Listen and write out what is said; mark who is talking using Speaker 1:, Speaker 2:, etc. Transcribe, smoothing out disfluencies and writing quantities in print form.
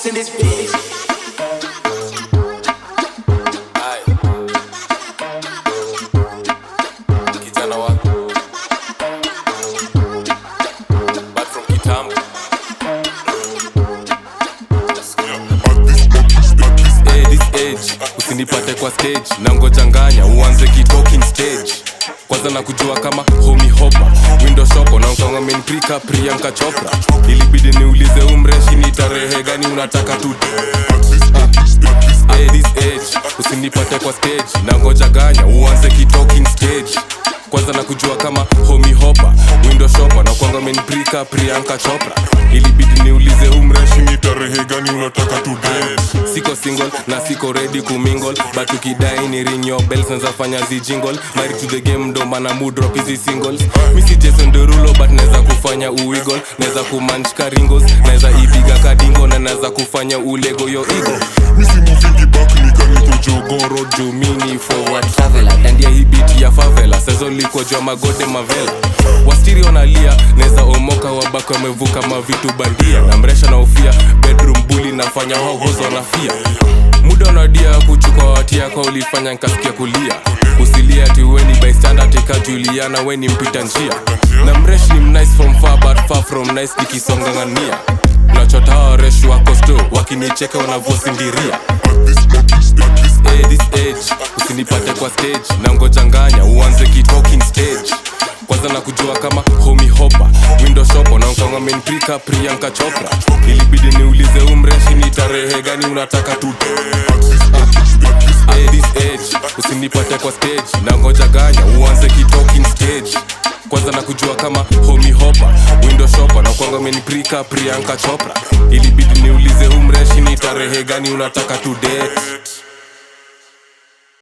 Speaker 1: boss in this bitch.
Speaker 2: Kijana wa back from Kitambo. This age usinipate kwa stage na ngojanganya uanze talking stage. Kwanza na kujua kama homie hopper window shopper na ukanga main prika Priyanka Chopra. Ilibidi niulize umreshi ni tarehe gani unataka tu this age usinipate kwa stage na ngojanganya uanze talking stage. Kwanza na kujua kama homie hopper window shopper na ukanga main prika Priyanka Chopra. Ilibidi niulize umreshi ni tarehe gani unataka tu Siko single na siko ready kumingle, but ukidai ni ring your bells naza fanya zijingle. Married to the game ndo mana mood drop hizi singles. Misi Jason Derulo but neza kufanya uwiggle. Neza kumanchka ringos, neza ibiga kadingo na neza kufanya ulego yo ego. Misi moving back nika niko jogoro jumini forward traveler. Dandia hii beat ya favela, sezo liko jwa magode mavela. Wastiri onalia, neza omoka wabako wamevuka mavitu bandia. Na mresha na ufia, bedroom bully nafanya hohozo na fia. Muda unadia kuchukua wati yako ulifanya nkasikia kulia. Usilia ati weni bystander tika Juliana weni mpita njia. Na mresh ni mnice from far but far from nice nikisonga ngania. Unachota hawa resh wako sto wakinicheka wanavosindiria. This age usinipate kwa stage na ngojanganya uanze talking stage. Kwanza na kujua kama homie hopper window shopper na ukanga main prika Priyanka Chopra. Ilibidi niulize umreshi ni tarehe gani unataka tu this age usinipate kwa stage na ngojanganya uanze talking stage. Kwanza na kujua kama homie hopper window shopper na ukanga main prika Priyanka Chopra. Ilibidi niulize umreshi ni tarehe gani unataka tu date.